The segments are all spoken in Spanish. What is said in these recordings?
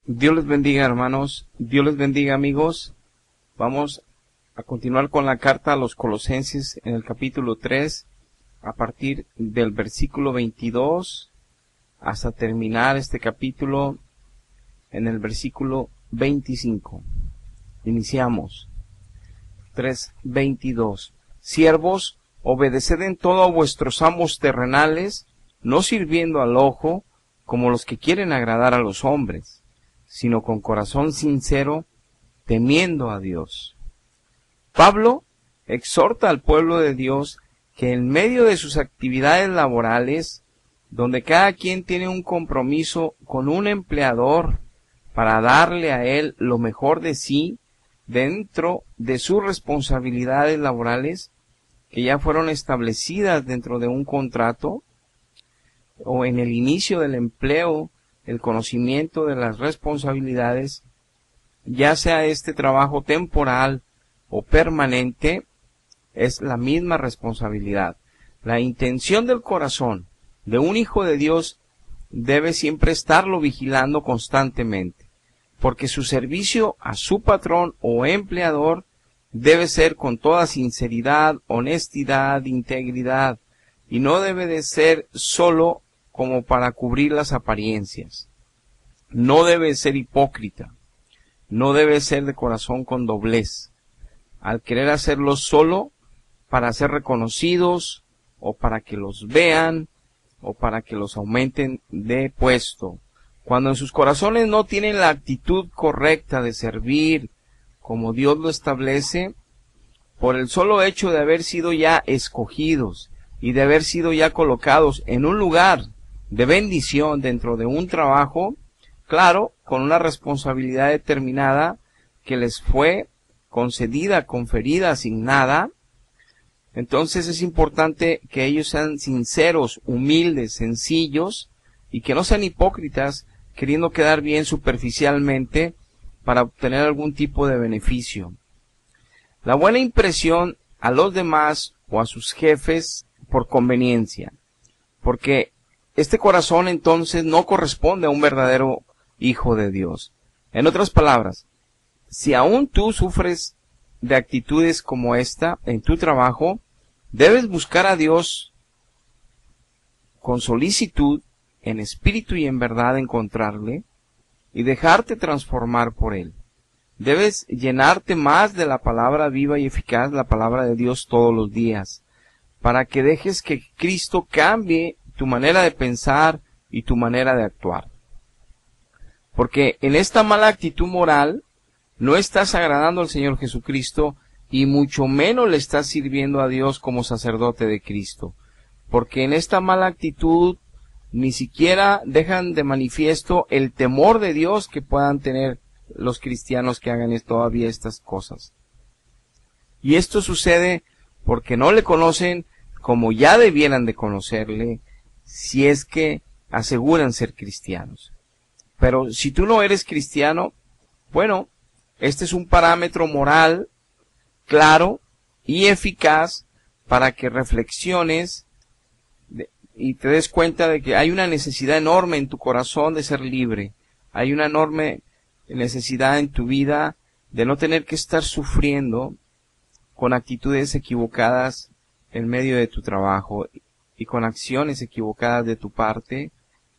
Dios les bendiga, hermanos. Dios les bendiga, amigos. Vamos a continuar con la carta a los Colosenses en el capítulo 3, a partir del versículo 22 hasta terminar este capítulo en el versículo 25. Iniciamos. 3:22. Siervos, obedeced en todo a vuestros amos terrenales, no sirviendo al ojo, como los que quieren agradar a los hombres, sino con corazón sincero, temiendo a Dios. Pablo exhorta al pueblo de Dios que en medio de sus actividades laborales, donde cada quien tiene un compromiso con un empleador para darle a él lo mejor de sí, dentro de sus responsabilidades laborales, que ya fueron establecidas dentro de un contrato, o en el inicio del empleo, el conocimiento de las responsabilidades, ya sea este trabajo temporal o permanente, es la misma responsabilidad. La intención del corazón de un hijo de Dios debe siempre estarlo vigilando constantemente, porque su servicio a su patrón o empleador debe ser con toda sinceridad, honestidad, integridad, y no debe de ser solo como para cubrir las apariencias. No debe ser hipócrita, no debe ser de corazón con doblez, al querer hacerlo solo para ser reconocidos, o para que los vean, o para que los aumenten de puesto. Cuando en sus corazones no tienen la actitud correcta de servir como Dios lo establece, por el solo hecho de haber sido ya escogidos y de haber sido ya colocados en un lugar de bendición dentro de un trabajo, claro, con una responsabilidad determinada que les fue concedida, conferida, asignada, entonces es importante que ellos sean sinceros, humildes, sencillos, y que no sean hipócritas, queriendo quedar bien superficialmente para obtener algún tipo de beneficio. La buena impresión a los demás o a sus jefes por conveniencia, porque este corazón entonces no corresponde a un verdadero hijo de Dios. En otras palabras, si aún tú sufres de actitudes como esta en tu trabajo, debes buscar a Dios con solicitud, en espíritu y en verdad encontrarle, y dejarte transformar por Él. Debes llenarte más de la palabra viva y eficaz, la palabra de Dios todos los días, para que dejes que Cristo cambie tu manera de pensar y tu manera de actuar. Porque en esta mala actitud moral no estás agradando al Señor Jesucristo y mucho menos le estás sirviendo a Dios como sacerdote de Cristo. Porque en esta mala actitud ni siquiera dejan de manifiesto el temor de Dios que puedan tener los cristianos que hagan todavía estas cosas. Y esto sucede porque no le conocen como ya debieran de conocerle, si es que aseguran ser cristianos. Pero si tú no eres cristiano, bueno, este es un parámetro moral claro y eficaz para que reflexiones y te des cuenta de que hay una necesidad enorme en tu corazón de ser libre. Hay una enorme necesidad en tu vida de no tener que estar sufriendo con actitudes equivocadas en medio de tu trabajo y con acciones equivocadas de tu parte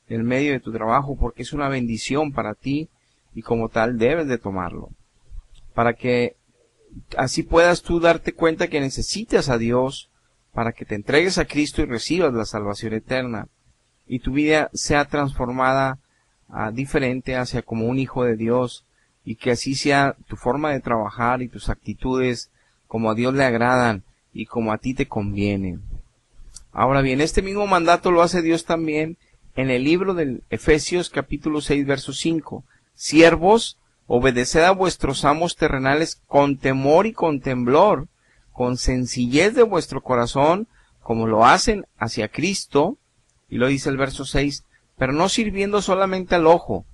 en medio de tu trabajo, porque es una bendición para ti y como tal debes de tomarlo. Para que así puedas tú darte cuenta que necesitas a Dios para que te entregues a Cristo y recibas la salvación eterna y tu vida sea transformada diferente hacia como un hijo de Dios, y que así sea tu forma de trabajar y tus actitudes como a Dios le agradan y como a ti te conviene. Ahora bien, este mismo mandato lo hace Dios también en el libro de Efesios capítulo 6 verso 5. Siervos, obedeced a vuestros amos terrenales con temor y con temblor, con sencillez de vuestro corazón, como lo hacen hacia Cristo. Y lo dice el verso 6, pero no sirviendo solamente al ojo,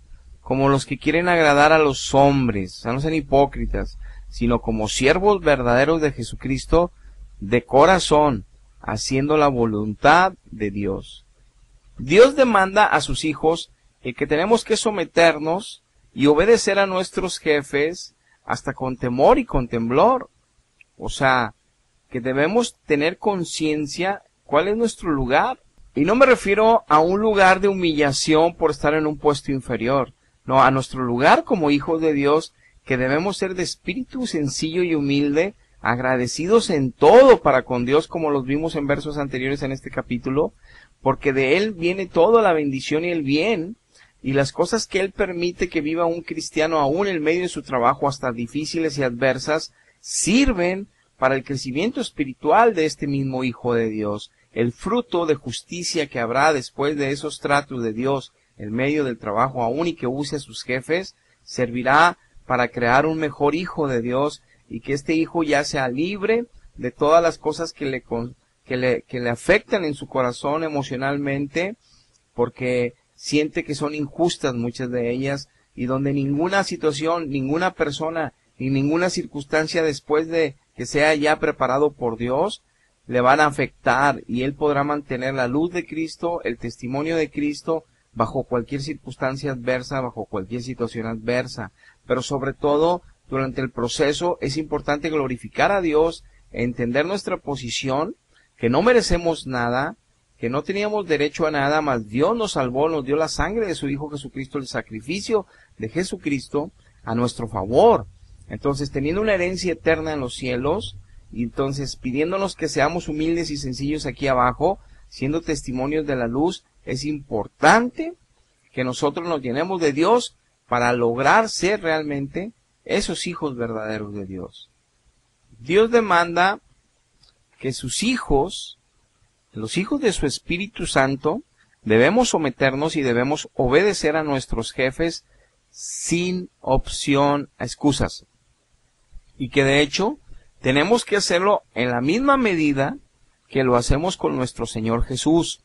como los que quieren agradar a los hombres, o sea, no sean hipócritas, sino como siervos verdaderos de Jesucristo, de corazón, haciendo la voluntad de Dios. Dios demanda a sus hijos el que tenemos que someternos y obedecer a nuestros jefes hasta con temor y con temblor. O sea, que debemos tener conciencia cuál es nuestro lugar. Y no me refiero a un lugar de humillación por estar en un puesto inferior. No, a nuestro lugar como hijos de Dios, que debemos ser de espíritu sencillo y humilde, agradecidos en todo para con Dios, como los vimos en versos anteriores en este capítulo, porque de Él viene toda la bendición y el bien, y las cosas que Él permite que viva un cristiano aún en medio de su trabajo, hasta difíciles y adversas, sirven para el crecimiento espiritual de este mismo Hijo de Dios. El fruto de justicia que habrá después de esos tratos de Dios en medio del trabajo aún y que use a sus jefes, servirá para crear un mejor Hijo de Dios y que este Hijo ya sea libre de todas las cosas que le afectan en su corazón emocionalmente, porque siente que son injustas muchas de ellas, y donde ninguna situación, ninguna persona, ni ninguna circunstancia después de que sea ya preparado por Dios, le van a afectar, y él podrá mantener la luz de Cristo, el testimonio de Cristo, bajo cualquier circunstancia adversa, bajo cualquier situación adversa. Pero sobre todo, durante el proceso, es importante glorificar a Dios, entender nuestra posición, que no merecemos nada, que no teníamos derecho a nada, mas Dios nos salvó, nos dio la sangre de su Hijo Jesucristo, el sacrificio de Jesucristo a nuestro favor. Entonces, teniendo una herencia eterna en los cielos, y entonces pidiéndonos que seamos humildes y sencillos aquí abajo, siendo testimonios de la luz, es importante que nosotros nos llenemos de Dios para lograr ser realmente esos hijos verdaderos de Dios. Dios demanda que sus hijos, los hijos de su Espíritu Santo, debemos someternos y debemos obedecer a nuestros jefes sin opción a excusas. Y que de hecho tenemos que hacerlo en la misma medida que lo hacemos con nuestro Señor Jesús.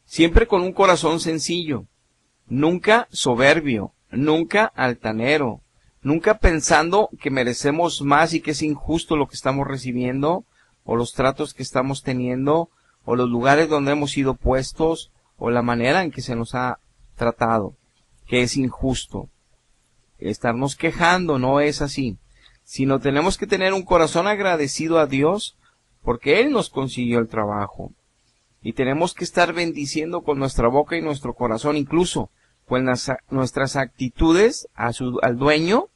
Siempre con un corazón sencillo, nunca soberbio, nunca altanero, nunca pensando que merecemos más y que es injusto lo que estamos recibiendo, o los tratos que estamos teniendo, o los lugares donde hemos sido puestos, o la manera en que se nos ha tratado, que es injusto. Estarnos quejando no es así, sino tenemos que tener un corazón agradecido a Dios, porque Él nos consiguió el trabajo. Y tenemos que estar bendiciendo con nuestra boca y nuestro corazón, incluso con nuestras actitudes al dueño,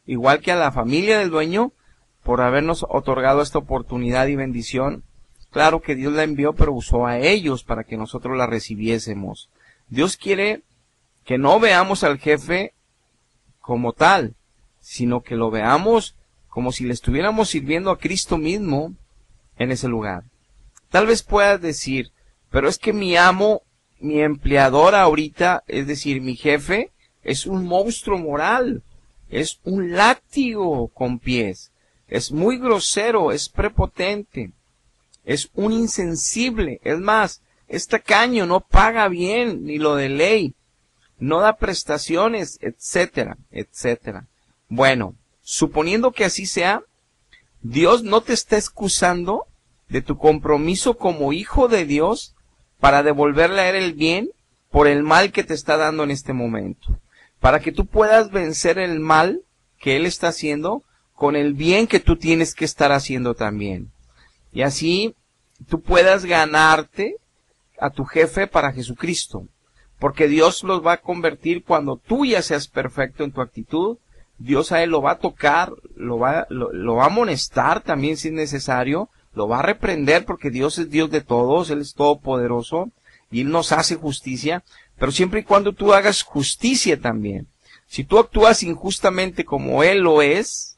igual que a la familia del dueño, por habernos otorgado esta oportunidad y bendición. Claro que Dios la envió, pero usó a ellos para que nosotros la recibiésemos. Dios quiere que no veamos al jefe como tal, sino que lo veamos como si le estuviéramos sirviendo a Cristo mismo en ese lugar. Tal vez puedas decir, pero es que mi amo, mi empleador ahorita, es decir, mi jefe, es un monstruo moral, es un látigo con pies, es muy grosero, es prepotente, es un insensible, es más, es tacaño, no paga bien ni lo de ley, no da prestaciones, etcétera, etcétera. Bueno, suponiendo que así sea, Dios no te está excusando de tu compromiso como hijo de Dios para devolverle a Él el bien por el mal que te está dando en este momento. Para que tú puedas vencer el mal que Él está haciendo con el bien que tú tienes que estar haciendo también. Y así tú puedas ganarte a tu jefe para Jesucristo. Porque Dios los va a convertir cuando tú ya seas perfecto en tu actitud. Dios a él lo va a tocar, lo va a amonestar también si es necesario, lo va a reprender porque Dios es Dios de todos, Él es todopoderoso y Él nos hace justicia, pero siempre y cuando tú hagas justicia también. Si tú actúas injustamente como Él lo es,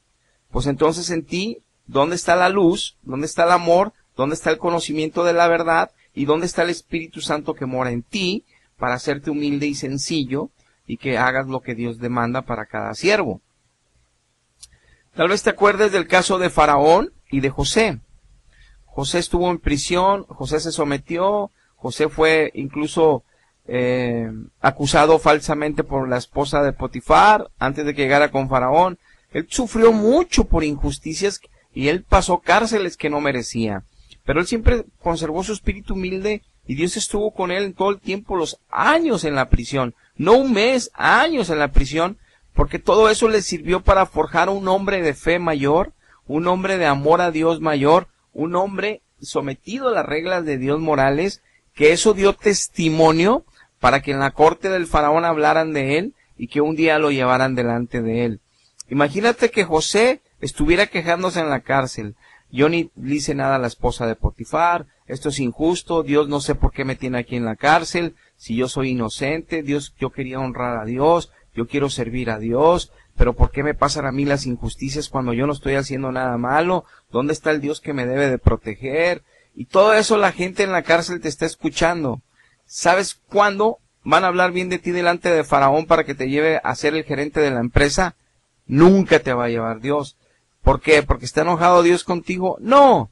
pues entonces en ti, ¿dónde está la luz? ¿Dónde está el amor? ¿Dónde está el conocimiento de la verdad? ¿Y dónde está el Espíritu Santo que mora en ti para hacerte humilde y sencillo y que hagas lo que Dios demanda para cada siervo? Tal vez te acuerdes del caso de Faraón y de José. José estuvo en prisión, José se sometió, José fue incluso acusado falsamente por la esposa de Potifar antes de que llegara con Faraón. Él sufrió mucho por injusticias y él pasó cárceles que no merecía. Pero él siempre conservó su espíritu humilde Y Dios estuvo con él todo el tiempo, los años en la prisión. No un mes, años en la prisión, porque todo eso le sirvió para forjar un hombre de fe mayor, un hombre de amor a Dios mayor, un hombre sometido a las reglas de Dios morales, que eso dio testimonio para que en la corte del faraón hablaran de él y que un día lo llevaran delante de él. Imagínate que José estuviera quejándose en la cárcel. Yo ni le hice nada a la esposa de Potifar, esto es injusto, Dios no sé por qué me tiene aquí en la cárcel, si yo soy inocente, Dios, yo quería honrar a Dios, yo quiero servir a Dios, pero ¿por qué me pasan a mí las injusticias cuando yo no estoy haciendo nada malo? ¿Dónde está el Dios que me debe de proteger? Y todo eso la gente en la cárcel te está escuchando. ¿Sabes cuándo van a hablar bien de ti delante de Faraón para que te lleve a ser el gerente de la empresa? Nunca te va a llevar Dios. ¿Por qué? ¿Porque está enojado Dios contigo? No,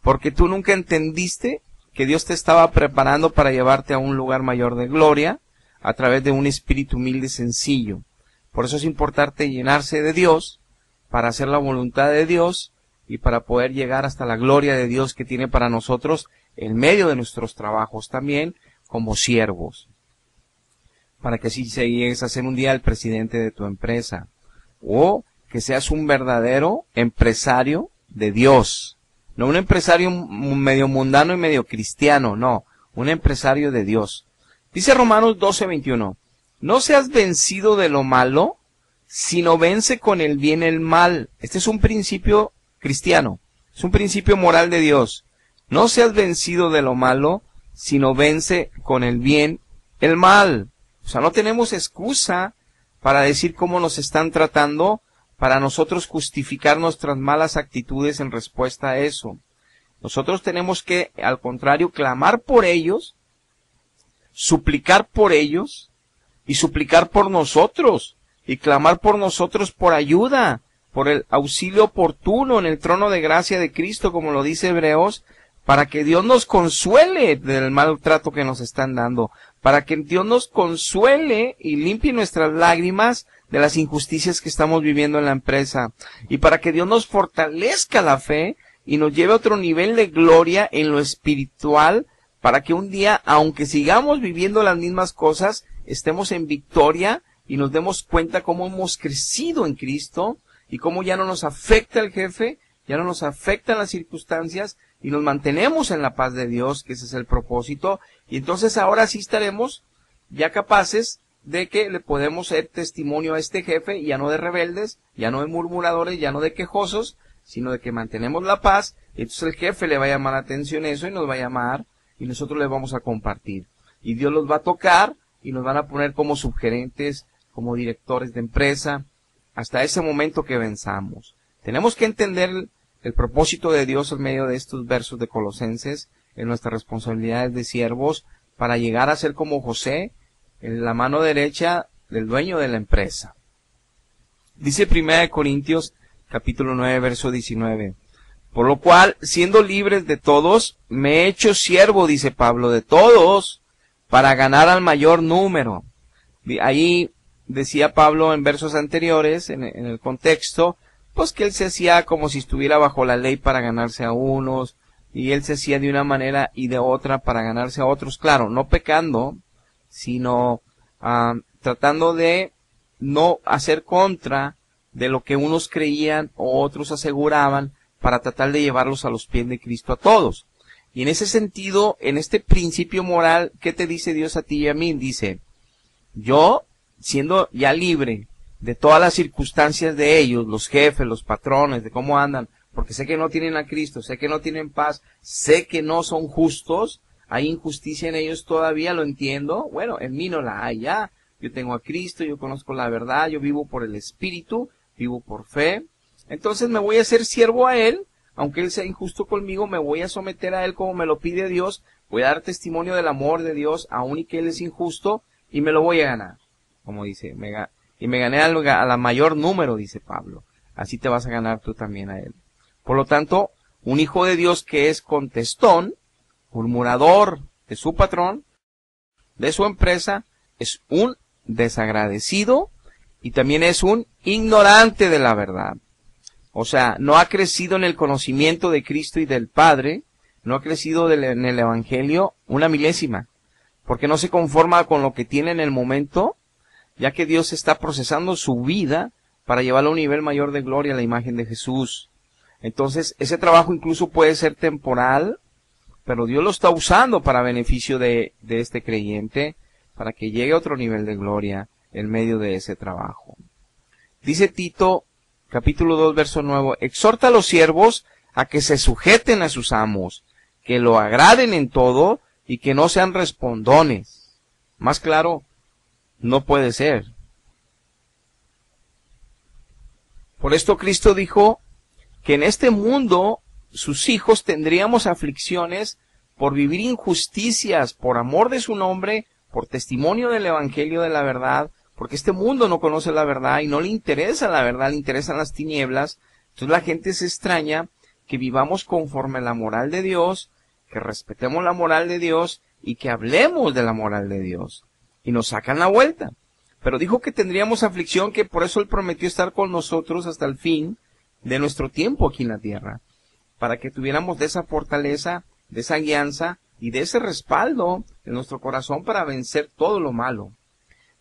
porque tú nunca entendiste que Dios te estaba preparando para llevarte a un lugar mayor de gloria a través de un espíritu humilde y sencillo. Por eso es importante llenarse de Dios, para hacer la voluntad de Dios y para poder llegar hasta la gloria de Dios que tiene para nosotros en medio de nuestros trabajos también como siervos. Para que así llegues a ser un día el presidente de tu empresa. O que seas un verdadero empresario de Dios. No un empresario medio mundano y medio cristiano, no. Un empresario de Dios. Dice Romanos 12:21. No seas vencido de lo malo, sino vence con el bien el mal. Este es un principio cristiano. Es un principio moral de Dios. No seas vencido de lo malo, sino vence con el bien el mal. O sea, no tenemos excusa para decir cómo nos están tratando, para nosotros justificar nuestras malas actitudes en respuesta a eso. Nosotros tenemos que, al contrario, clamar por ellos, suplicar por ellos, y suplicar por nosotros, y clamar por nosotros por ayuda, por el auxilio oportuno en el trono de gracia de Cristo, como lo dice Hebreos, para que Dios nos consuele del maltrato que nos están dando, para que Dios nos consuele y limpie nuestras lágrimas de las injusticias que estamos viviendo en la empresa, y para que Dios nos fortalezca la fe y nos lleve a otro nivel de gloria en lo espiritual, para que un día, aunque sigamos viviendo las mismas cosas, estemos en victoria y nos demos cuenta cómo hemos crecido en Cristo y cómo ya no nos afecta el jefe, ya no nos afectan las circunstancias y nos mantenemos en la paz de Dios, que ese es el propósito, y entonces ahora sí estaremos ya capaces de que le podemos ser testimonio a este jefe, ya no de rebeldes, ya no de murmuradores, ya no de quejosos, sino de que mantenemos la paz, y entonces el jefe le va a llamar la atención eso y nos va a llamar y nosotros le vamos a compartir. Y Dios los va a tocar y nos van a poner como subgerentes, como directores de empresa, hasta ese momento que venzamos. Tenemos que entender el propósito de Dios en medio de estos versos de Colosenses, en nuestras responsabilidades de siervos, para llegar a ser como José, en la mano derecha del dueño de la empresa. Dice 1 Corintios, capítulo 9, verso 19. Por lo cual, siendo libres de todos, me he hecho siervo, dice Pablo, de todos, para ganar al mayor número. Ahí decía Pablo en versos anteriores, en el contexto, pues que él se hacía como si estuviera bajo la ley para ganarse a unos, y él se hacía de una manera y de otra para ganarse a otros. Claro, no pecando, sino tratando de no hacer contra de lo que unos creían o otros aseguraban, para tratar de llevarlos a los pies de Cristo a todos. Y en ese sentido, en este principio moral, ¿qué te dice Dios a ti y a mí? Dice, yo, siendo ya libre de todas las circunstancias de ellos, los jefes, los patrones, de cómo andan, porque sé que no tienen a Cristo, sé que no tienen paz, sé que no son justos, hay injusticia en ellos todavía, lo entiendo, bueno, en mí no la hay ya, yo tengo a Cristo, yo conozco la verdad, yo vivo por el Espíritu, vivo por fe, entonces me voy a hacer siervo a Él, aunque Él sea injusto conmigo, me voy a someter a Él como me lo pide Dios, voy a dar testimonio del amor de Dios, aun y que Él es injusto, y me lo voy a ganar, como dice, y me gané a la mayor número, dice Pablo, así te vas a ganar tú también a Él. Por lo tanto, un hijo de Dios que es contestón, murmurador de su patrón, de su empresa, es un desagradecido y también es un ignorante de la verdad. O sea, no ha crecido en el conocimiento de Cristo y del Padre, no ha crecido en el Evangelio una milésima, porque no se conforma con lo que tiene en el momento, ya que Dios está procesando su vida para llevarlo a un nivel mayor de gloria a la imagen de Jesús. Entonces, ese trabajo incluso puede ser temporal, pero Dios lo está usando para beneficio de este creyente, para que llegue a otro nivel de gloria en medio de ese trabajo. Dice Tito, capítulo 2, verso 9, exhorta a los siervos a que se sujeten a sus amos, que lo agraden en todo y que no sean respondones. Más claro, no puede ser. Por esto Cristo dijo que en este mundo sus hijos tendríamos aflicciones por vivir injusticias, por amor de su nombre, por testimonio del Evangelio de la verdad, porque este mundo no conoce la verdad y no le interesa la verdad, le interesan las tinieblas. Entonces la gente se extraña que vivamos conforme a la moral de Dios, que respetemos la moral de Dios y que hablemos de la moral de Dios. Y nos sacan la vuelta. Pero dijo que tendríamos aflicción, que por eso Él prometió estar con nosotros hasta el fin de nuestro tiempo aquí en la tierra, para que tuviéramos de esa fortaleza, de esa guianza y de ese respaldo en nuestro corazón para vencer todo lo malo.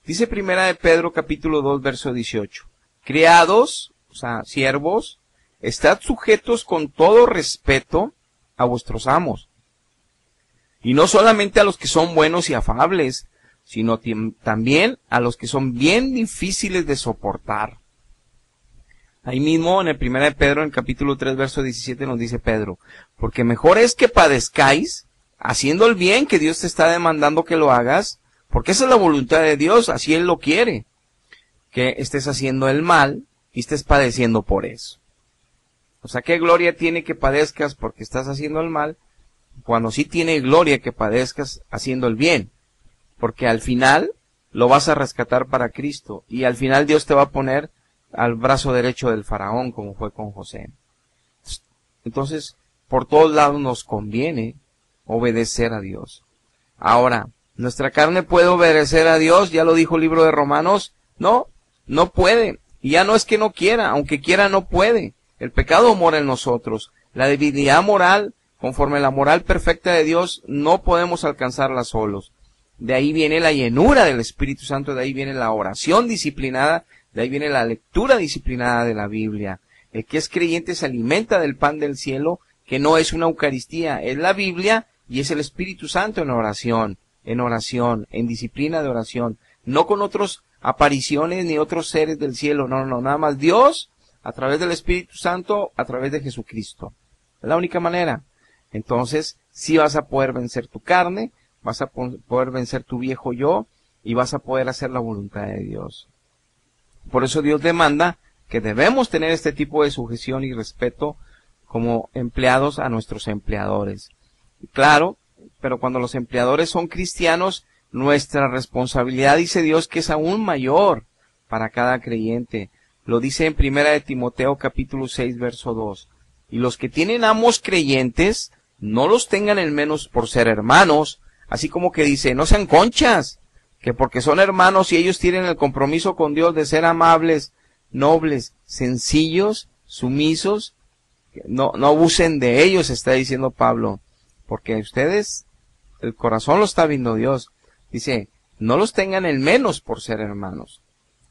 Dice Primera de Pedro capítulo 2 verso 18, criados, o sea, siervos, estad sujetos con todo respeto a vuestros amos, y no solamente a los que son buenos y afables, sino también a los que son bien difíciles de soportar. Ahí mismo en el Primera de Pedro, en el capítulo 3, verso 17, nos dice Pedro, porque mejor es que padezcáis, haciendo el bien que Dios te está demandando que lo hagas, porque esa es la voluntad de Dios, así Él lo quiere, que estés haciendo el mal y estés padeciendo por eso. O sea, ¿qué gloria tiene que padezcas porque estás haciendo el mal, cuando sí tiene gloria que padezcas haciendo el bien? Porque al final lo vas a rescatar para Cristo, y al final Dios te va a poner al brazo derecho del faraón, como fue con José. Entonces, por todos lados nos conviene obedecer a Dios. Ahora, ¿nuestra carne puede obedecer a Dios? Ya lo dijo el libro de Romanos. No, no puede. Y ya no es que no quiera, aunque quiera no puede. El pecado mora en nosotros. La debilidad moral, conforme a la moral perfecta de Dios, no podemos alcanzarla solos. De ahí viene la llenura del Espíritu Santo, de ahí viene la oración disciplinada, de ahí viene la lectura disciplinada de la Biblia. El que es creyente se alimenta del pan del cielo, que no es una Eucaristía, es la Biblia y es el Espíritu Santo en oración, en disciplina de oración. No con otras apariciones ni otros seres del cielo, no, nada más Dios a través del Espíritu Santo, a través de Jesucristo. Es la única manera. Entonces, sí vas a poder vencer tu carne, vas a poder vencer tu viejo yo y vas a poder hacer la voluntad de Dios. Por eso Dios demanda que debemos tener este tipo de sujeción y respeto como empleados a nuestros empleadores. Claro, pero cuando los empleadores son cristianos, nuestra responsabilidad, dice Dios, que es aún mayor para cada creyente. Lo dice en Primera de Timoteo capítulo 6 verso 2. Y los que tienen amos creyentes, no los tengan en menos por ser hermanos, así como que dice, no sean conchas, que porque son hermanos y ellos tienen el compromiso con Dios de ser amables, nobles, sencillos, sumisos, no abusen de ellos, está diciendo Pablo, porque ustedes, el corazón lo está viendo Dios. Dice, no los tengan en menos por ser hermanos.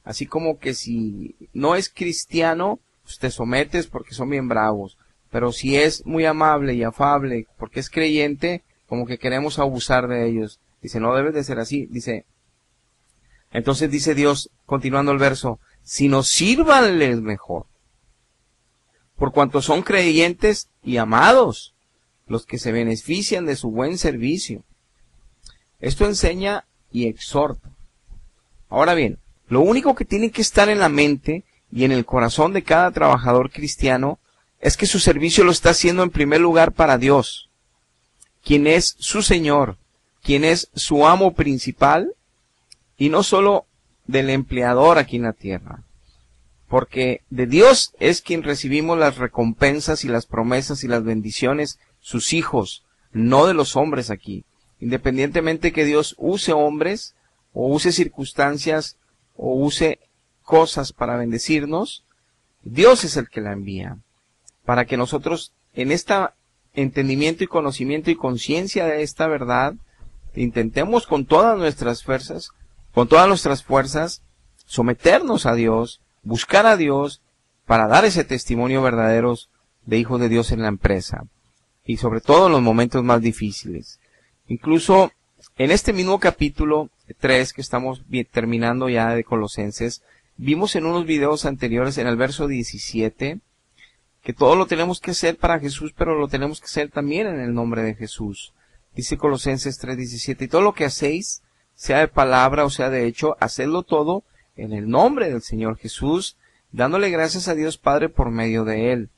Así como que si no es cristiano, pues te sometes porque son bien bravos. Pero si es muy amable y afable porque es creyente, como que queremos abusar de ellos. Dice, no debes de ser así. Dice, entonces dice Dios, continuando el verso, sino sírvanles mejor, por cuanto son creyentes y amados, los que se benefician de su buen servicio. Esto enseña y exhorta. Ahora bien, lo único que tiene que estar en la mente y en el corazón de cada trabajador cristiano es que su servicio lo está haciendo en primer lugar para Dios, quien es su Señor, quien es su amo principal, y no solo del empleador aquí en la tierra. Porque de Dios es quien recibimos las recompensas y las promesas y las bendiciones, sus hijos, no de los hombres aquí. Independientemente que Dios use hombres, o use circunstancias, o use cosas para bendecirnos, Dios es el que la envía. Para que nosotros en entendimiento y conocimiento y conciencia de esta verdad, intentemos con todas nuestras fuerzas, someternos a Dios, buscar a Dios para dar ese testimonio verdadero de hijos de Dios en la empresa y sobre todo en los momentos más difíciles. Incluso en este mismo capítulo 3 que estamos terminando ya de Colosenses, vimos en unos videos anteriores en el verso 17 que todo lo tenemos que hacer para Jesús, pero lo tenemos que hacer también en el nombre de Jesús. Dice Colosenses 3:17, y todo lo que hacéis, sea de palabra o sea de hecho, hacedlo todo en el nombre del Señor Jesús, dándole gracias a Dios Padre por medio de Él.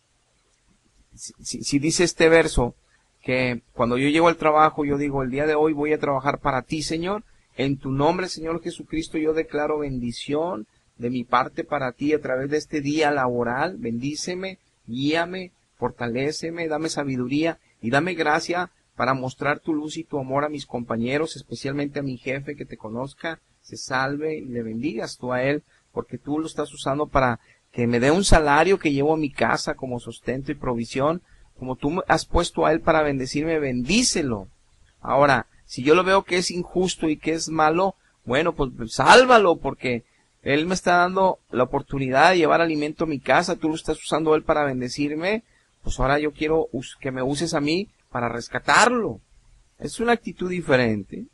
Si dice este verso, que cuando yo llego al trabajo, yo digo, el día de hoy voy a trabajar para ti, Señor, en tu nombre, Señor Jesucristo, yo declaro bendición de mi parte para ti a través de este día laboral, bendíceme, guíame, fortaléceme, dame sabiduría y dame gracia para mostrar tu luz y tu amor a mis compañeros, especialmente a mi jefe, que te conozca, se salve y le bendigas tú a él, porque tú lo estás usando para que me dé un salario que llevo a mi casa como sustento y provisión, como tú has puesto a él para bendecirme, bendícelo. Ahora, si yo lo veo que es injusto y que es malo, bueno, pues sálvalo, porque él me está dando la oportunidad de llevar alimento a mi casa, tú lo estás usando él para bendecirme, pues ahora yo quiero que me uses a mí para rescatarlo. Es una actitud diferente.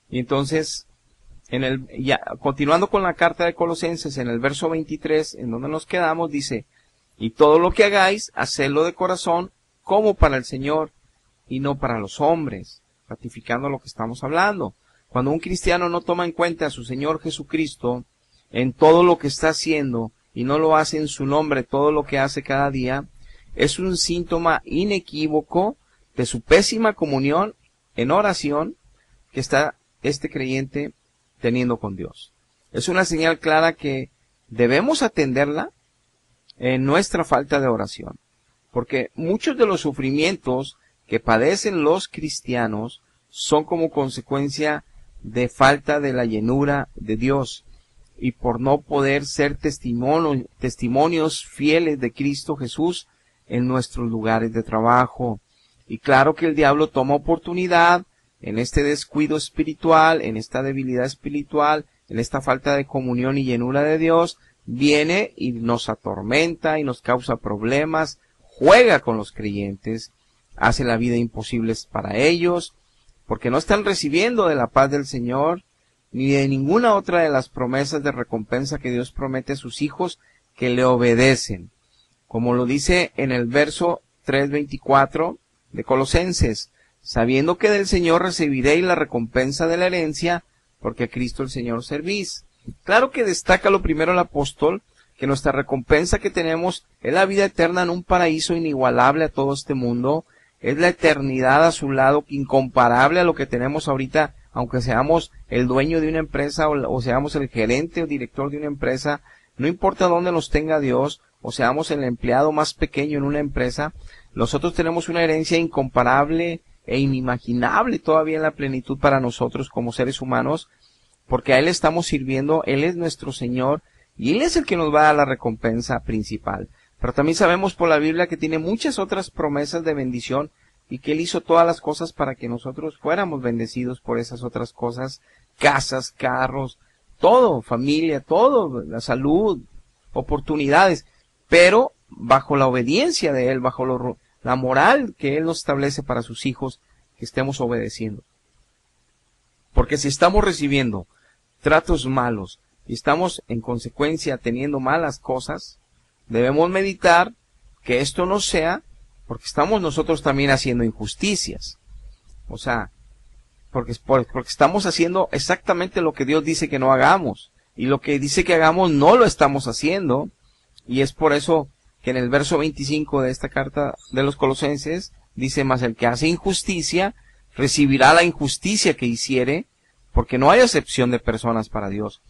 Y entonces, continuando con la carta de Colosenses, en el verso 23, en donde nos quedamos, dice, y todo lo que hagáis, hacedlo de corazón, como para el Señor, y no para los hombres, ratificando lo que estamos hablando. Cuando un cristiano no toma en cuenta a su Señor Jesucristo en todo lo que está haciendo, y no lo hace en su nombre todo lo que hace cada día, es un síntoma inequívoco de su pésima comunión en oración que está este creyente teniendo con Dios. Es una señal clara que debemos atenderla en nuestra falta de oración, porque muchos de los sufrimientos que padecen los cristianos son como consecuencia de falta de la llenura de Dios y por no poder ser testimonios fieles de Cristo Jesús en nuestros lugares de trabajo. Y claro que el diablo toma oportunidad en este descuido espiritual, en esta debilidad espiritual, en esta falta de comunión y llenura de Dios, viene y nos atormenta y nos causa problemas, juega con los creyentes, hace la vida imposible para ellos, porque no están recibiendo de la paz del Señor, ni de ninguna otra de las promesas de recompensa que Dios promete a sus hijos que le obedecen. Como lo dice en el verso 3:24 de Colosenses, sabiendo que del Señor recibiréis la recompensa de la herencia, porque a Cristo el Señor servís. Claro que destaca lo primero el apóstol, que nuestra recompensa que tenemos es la vida eterna en un paraíso inigualable a todo este mundo, es la eternidad a su lado, incomparable a lo que tenemos ahorita, aunque seamos el dueño de una empresa o seamos el gerente o director de una empresa, no importa dónde nos tenga Dios, o seamos el empleado más pequeño en una empresa, nosotros tenemos una herencia incomparable e inimaginable todavía en la plenitud para nosotros como seres humanos, porque a Él estamos sirviendo, Él es nuestro Señor, y Él es el que nos va a dar la recompensa principal. Pero también sabemos por la Biblia que tiene muchas otras promesas de bendición, y que Él hizo todas las cosas para que nosotros fuéramos bendecidos por esas otras cosas, casas, carros, todo, familia, todo, la salud, oportunidades, pero bajo la obediencia de Él, bajo la moral que Él nos establece para sus hijos, que estemos obedeciendo. Porque si estamos recibiendo tratos malos y estamos en consecuencia teniendo malas cosas, debemos meditar que esto no sea porque estamos nosotros también haciendo injusticias. O sea, porque estamos haciendo exactamente lo que Dios dice que no hagamos. Y lo que dice que hagamos no lo estamos haciendo. Y es por eso que en el verso 25 de esta carta de los Colosenses dice, mas el que hace injusticia recibirá la injusticia que hiciere, porque no hay acepción de personas para Dios.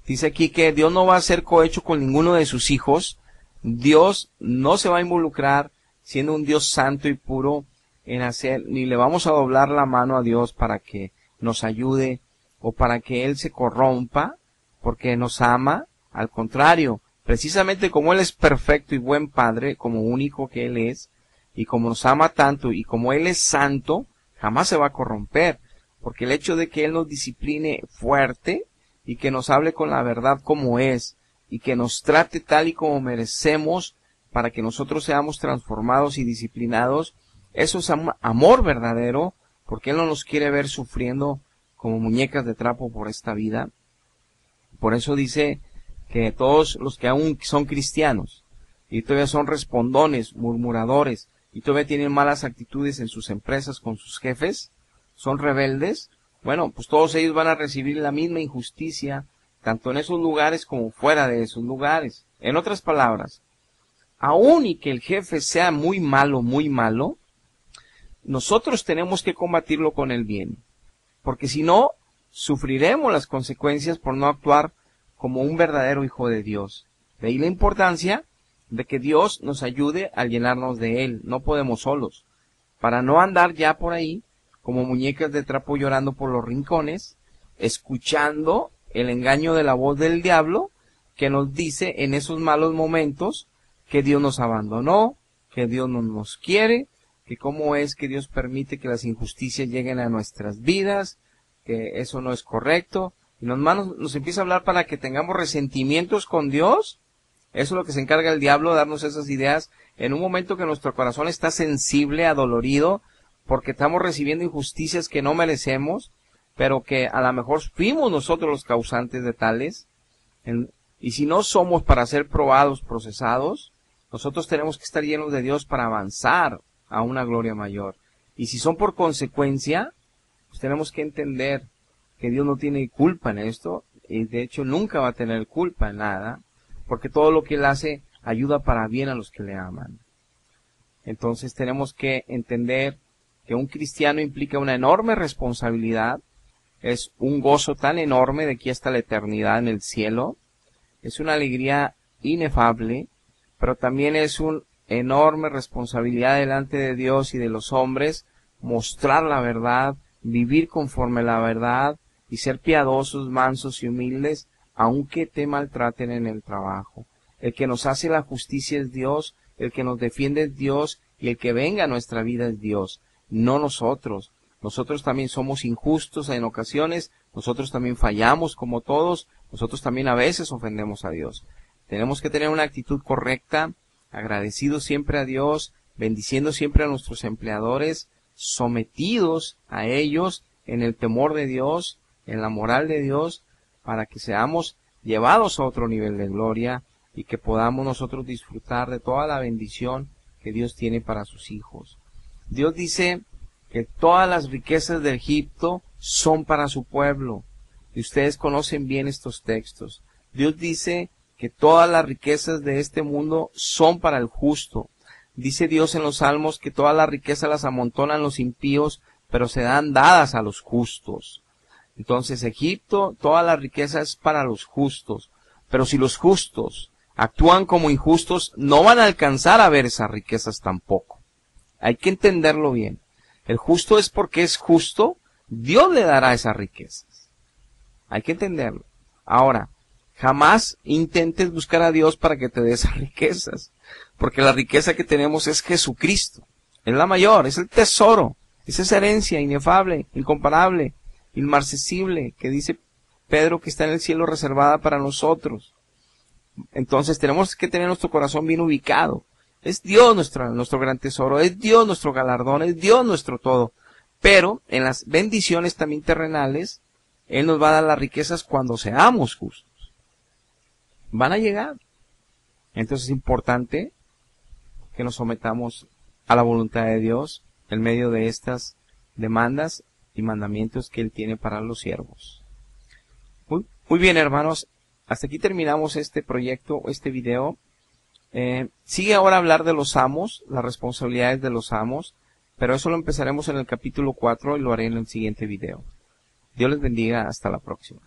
Dice aquí que Dios no va a hacer cohecho con ninguno de sus hijos. Dios no se va a involucrar, siendo un Dios santo y puro, en hacer, ni le vamos a doblar la mano a Dios para que nos ayude o para que Él se corrompa, porque nos ama. Al contrario, precisamente como Él es perfecto y buen Padre, como único que Él es, y como nos ama tanto y como Él es santo, jamás se va a corromper, porque el hecho de que Él nos discipline fuerte y que nos hable con la verdad como es y que nos trate tal y como merecemos para que nosotros seamos transformados y disciplinados, eso es amor verdadero, porque Él no nos quiere ver sufriendo como muñecas de trapo por esta vida. Por eso dice que todos los que aún son cristianos y todavía son respondones, murmuradores, y todavía tienen malas actitudes en sus empresas con sus jefes, son rebeldes, bueno, pues todos ellos van a recibir la misma injusticia, tanto en esos lugares como fuera de esos lugares. En otras palabras, aun y que el jefe sea muy malo, nosotros tenemos que combatirlo con el bien, porque si no, sufriremos las consecuencias por no actuar como un verdadero hijo de Dios. De ahí la importancia de que Dios nos ayude a llenarnos de Él. No podemos solos. Para no andar ya por ahí como muñecas de trapo llorando por los rincones, escuchando el engaño de la voz del diablo que nos dice en esos malos momentos que Dios nos abandonó, que Dios no nos quiere, que cómo es que Dios permite que las injusticias lleguen a nuestras vidas, que eso no es correcto, y nos empieza a hablar para que tengamos resentimientos con Dios. Eso es lo que se encarga el diablo, darnos esas ideas en un momento que nuestro corazón está sensible, adolorido, porque estamos recibiendo injusticias que no merecemos, pero que a lo mejor fuimos nosotros los causantes de tales. Y si no somos para ser probados, procesados, nosotros tenemos que estar llenos de Dios para avanzar a una gloria mayor. Y si son por consecuencia, pues tenemos que entender que Dios no tiene culpa en esto, y de hecho nunca va a tener culpa en nada, porque todo lo que Él hace ayuda para bien a los que le aman. Entonces tenemos que entender que un cristiano implica una enorme responsabilidad, es un gozo tan enorme de aquí hasta la eternidad en el cielo, es una alegría inefable, pero también es una enorme responsabilidad delante de Dios y de los hombres, mostrar la verdad, vivir conforme a la verdad y ser piadosos, mansos y humildes, aunque te maltraten en el trabajo. El que nos hace la justicia es Dios, el que nos defiende es Dios y el que venga a nuestra vida es Dios, no nosotros. Nosotros también somos injustos en ocasiones, nosotros también fallamos como todos, nosotros también a veces ofendemos a Dios. Tenemos que tener una actitud correcta, agradecidos siempre a Dios, bendiciendo siempre a nuestros empleadores, sometidos a ellos en el temor de Dios, en la moral de Dios, para que seamos llevados a otro nivel de gloria y que podamos nosotros disfrutar de toda la bendición que Dios tiene para sus hijos. Dios dice que todas las riquezas de Egipto son para su pueblo, y ustedes conocen bien estos textos. Dios dice que todas las riquezas de este mundo son para el justo. Dice Dios en los Salmos que todas las riquezas las amontonan los impíos, pero se dan dadas a los justos. Entonces Egipto, toda la riqueza es para los justos, pero si los justos actúan como injustos, no van a alcanzar a ver esas riquezas tampoco. Hay que entenderlo bien. El justo es porque es justo, Dios le dará esas riquezas. Hay que entenderlo. Ahora, jamás intentes buscar a Dios para que te dé esas riquezas, porque la riqueza que tenemos es Jesucristo. Es la mayor, es el tesoro, es esa herencia inefable, incomparable, inmarcesible, que dice Pedro que está en el cielo reservada para nosotros. Entonces tenemos que tener nuestro corazón bien ubicado. Es Dios nuestro gran tesoro, es Dios nuestro galardón, es Dios nuestro todo. Pero en las bendiciones también terrenales, Él nos va a dar las riquezas cuando seamos justos. Van a llegar. Entonces es importante que nos sometamos a la voluntad de Dios en medio de estas demandas y mandamientos que Él tiene para los siervos. Muy bien, hermanos, hasta aquí terminamos este proyecto, este video. Sigue ahora a hablar de los amos, las responsabilidades de los amos, pero eso lo empezaremos en el capítulo 4 y lo haré en el siguiente video. Dios les bendiga, hasta la próxima.